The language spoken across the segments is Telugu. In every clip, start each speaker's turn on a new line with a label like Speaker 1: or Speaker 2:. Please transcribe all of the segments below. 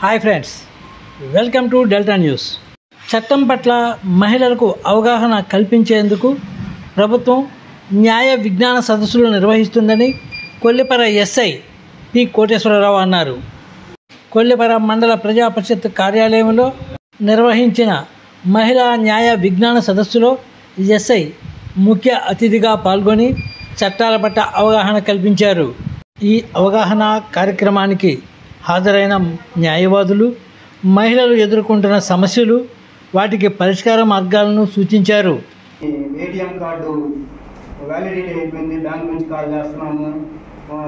Speaker 1: Hi friends, welcome to delta news. చట్టం పట్ల మహిళలకు అవగాహన కల్పించేందుకు ప్రభుత్వం న్యాయ విజ్ఞాన సదస్సులు నిర్వహిస్తుందని కొల్లిపర ఎస్ఐ పి కోటేశ్వరరావు అన్నారు. కొల్లిపర మండల ప్రజా పరిషత్ కార్యాలయంలో నిర్వహించిన మహిళా న్యాయ విజ్ఞాన సదస్సులో ఎస్ఐ ముఖ్య అతిథిగా పాల్గొని చట్టాల పట్ల అవగాహన కల్పించారు. ఈ అవగాహన కార్యక్రమానికి హాజరైన న్యాయవాదులు మహిళలు ఎదుర్కొంటున్న సమస్యలు, వాటికి పరిష్కార మార్గాలను సూచించారు.
Speaker 2: ఏటీఎం కార్డు వ్యాలిడిటీ అయిపోయింది, బ్యాంక్ నుంచి కాల్ చేస్తున్నాము,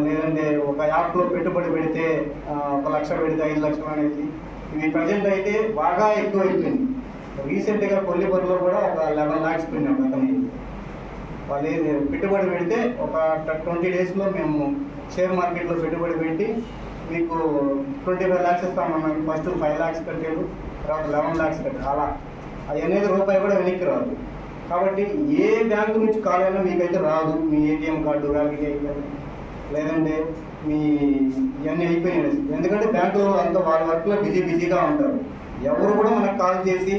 Speaker 2: లేదంటే ఒక యాప్లో పెట్టుబడి పెడితే 1 లక్ష పెడితే 5 లక్షలు అనేది ఇవి ప్రజెంట్ అయితే బాగా ఎక్కువ అయిపోయింది. రీసెంట్గా కొల్లిపరలో కూడా ఒక 11 lakhs పోయింది. అతని వాళ్ళు పెట్టుబడి పెడితే ఒక 20 daysలో మేము షేర్ మార్కెట్లో పెట్టుబడి పెట్టి మీకు 25 lakhs ఇస్తామన్నాను. ఫస్ట్ 5 lakhs కట్టారు, తర్వాత 11 lakhs కట్టారు. అలా అది అనేది రూపాయి కూడా వెనక్కి రాదు. కాబట్టి ఏ బ్యాంకు నుంచి కాల్ అయినా మీకైతే రాదు. మీ ఏటీఎం కార్డు వ్యాలిడిటీ అయిపోయింది, లేదంటే మీ ఇవన్నీ అయిపోయినాయి. ఎందుకంటే బ్యాంకులో అంతా వాళ్ళ వర్క్లో బిజీగా ఉంటారు. ఎవరు కూడా మనకు కాల్ చేసి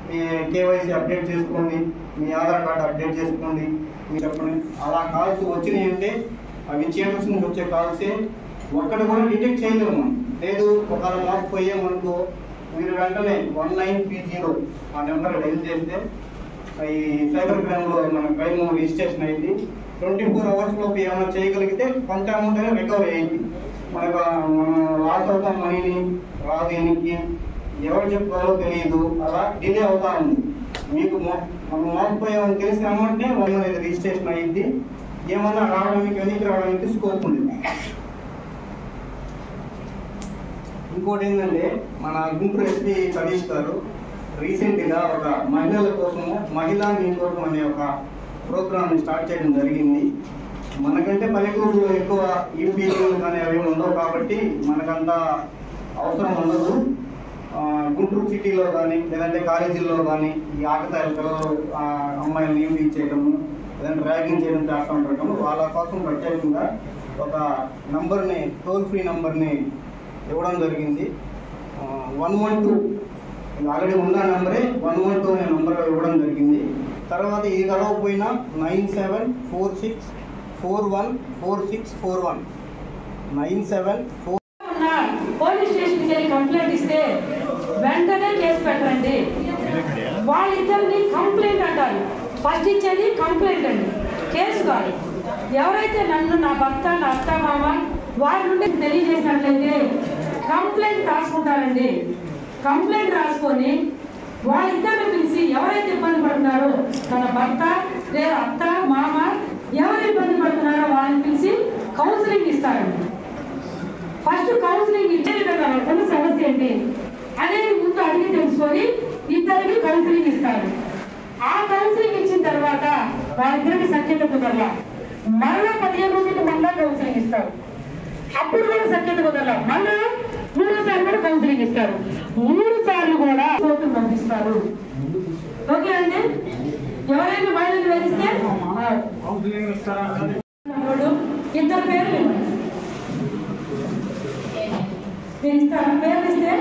Speaker 2: మీ కేవైసీ అప్డేట్ చేసుకోండి, మీ ఆధార్ కార్డు అప్డేట్ చేసుకోండి, మీరు చెప్పండి. అలా కాల్స్ వచ్చినాయి అంటే అవి చీటర్స్ నుంచి వచ్చే కాల్సే. ఒక్కటి కూడా డిటెక్ట్ చేయలేము మనం. లేదు ఒకవేళ మోసపోయామనుకో మీరు వెంటనే 1930 ఆ నెంబర్ డైల్ చేస్తే ఈ సైబర్ క్రైమ్లో మన క్రైమ్ రిజిస్ట్రేషన్ అయింది. 24 hours లోపు ఏమైనా చేయగలిగితే కొంత అమౌంట్ అయినా రికవర్ అయ్యింది. మనకు మనం లాస్ అవుతాం, మనీని రాదు, ఎనికి ఎవరు చెప్పుకోవాలో తెలియదు, అలా డిలే అవుతా ఉంది. మీకు మనం మోసపోయామని తెలిసిన అమౌంట్నే అనేది రిజిస్ట్రేషన్ అయ్యింది. ఏమన్నా రావడానికి వెనక్కి రావడానికి స్కోప్ ఉంది. ఇంకోటి ఏంటంటే మన గుంటూరు ఎస్పీ సతీష్ గారు రీసెంట్గా ఒక మహిళల కోసము మహిళా మీకోసం అనే ఒక ప్రోగ్రామ్ని స్టార్ట్ చేయడం జరిగింది. మనకంటే పల్లెటూరులో ఎక్కువ ఈపీలు కానీ అవి ఉండవు కాబట్టి మనకంత అవసరం ఉండదు. గుంటూరు సిటీలో కానీ లేదంటే కాలేజీల్లో కానీ ఈ ఆకతాయిల పిల్లలు అమ్మాయిలను ఈపీ చేయడము, లేదంటే ర్యాగింగ్ చేయడం చేస్తూ ఉంటాము. వాళ్ళ కోసం ప్రత్యేకంగా ఒక నంబర్ని, టోల్ ఫ్రీ నంబర్ని ఇవ్వడం జరిగింది. 112 ఆల్రెడీ ఉన్న నెంబరే 112 అనే నెంబర్ ఇవ్వడం జరిగింది. తర్వాత ఇది కలవకపోయినా 9746414641 9746.
Speaker 3: పోలీస్ స్టేషన్కి వెళ్ళి కంప్లైంట్ ఇస్తే వెంటనే కేసు పెట్టండి. వాళ్ళిద్దరిని కంప్లైంట్ అంటారు. ఫస్ట్ ఇచ్చేది కంప్లైంట్ అండి, కేసు కాదు. ఎవరైతే నన్ను, నా భర్త, నా అత్త, మామ వారి నుండి తెలియజేసినట్లయితే కంప్లైంట్ రాసుకుంటారండి. కంప్లైంట్ రాసుకొని వాళ్ళిద్దరిని పిలిచి ఎవరైతే ఇబ్బంది పడుతున్నారో, తన భర్త లేదా అత్త, మామ ఎవరు ఇబ్బంది పడుతున్నారో వాళ్ళని పిలిచి కౌన్సిలింగ్ ఇస్తారండి. ఫస్ట్ కౌన్సిలింగ్ ఇచ్చే విధంగా ఉన్న సమస్య ఏంటి అనేది ముందు అడిగి తెలుసుకొని ఇద్దరికి కౌన్సిలింగ్ ఇస్తారు. ఆ కౌన్సిలింగ్ ఇచ్చిన తర్వాత వాళ్ళిద్దరికి సఖ్యత కుదరల, మరలా 15 రోజులు మళ్ళా కౌన్సిలింగ్ ఇస్తారు. అప్పుడు కూడా సఖ్యత కుదరల, మళ్ళా 3 సార్లు కూడా కౌన్సిలింగ్ ఇస్తారు. 3 సార్లు కూడా కోర్టుకు పంపిస్తారు. ఓకే అండి. ఎవరైనా మహిళలు వేధిస్తే ఇద్దరు పేర్లు మీరు ఇస్తారు. పేర్లు ఇస్తే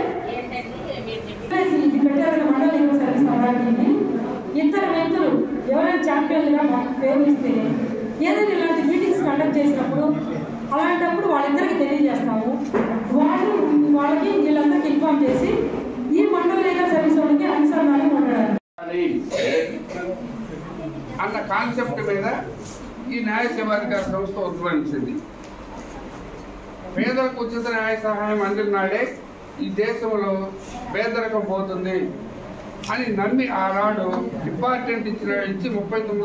Speaker 3: ఇది పెట్టారు మండల లీగల్ సర్వీస్ అవార్డుని. ఇద్దరు వ్యక్తులు ఎవరైనా ఛాంపియన్లుగా మాకు పేర్లు ఇస్తే ఏదైనా ఇలాంటి మీటింగ్స్ కండక్ట్ చేసినప్పుడు అలాంటప్పుడు వాళ్ళిద్దరికి తెలియజేస్తాము. వాళ్ళకి వీళ్ళందరికీ ఇన్ఫార్మ్ చేసి ఈ మండల లీగల్ సర్వీస్ వాళ్ళకి అనుసరణాలు ఉండడానికి
Speaker 4: అన్న కాన్సెప్ట్ మీద ఈ న్యాయ సేవాధికార సంస్థ ఉద్భవించింది. పేదలకు ఉచిత న్యాయ సహాయం అందిన నాడే ఈ దేశంలో పేదరికం పోతుంది అని నమ్మి ఆనాడు డిపార్ట్మెంట్ ఇచ్చి 39వ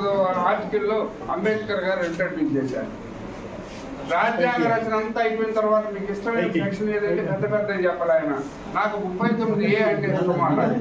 Speaker 4: ఆర్టికల్లో అంబేద్కర్ గారు ఇంట్రడ్యూస్ చేశారు. రాజ్యాంగ రచన అంతా అయిపోయిన తర్వాత మీకు ఇష్టమైన సెక్షన్ ఏదంటే పెద్ద చెప్పాలి ఆయన. నాకు 39A అంటే ఇష్టం అన్నారు.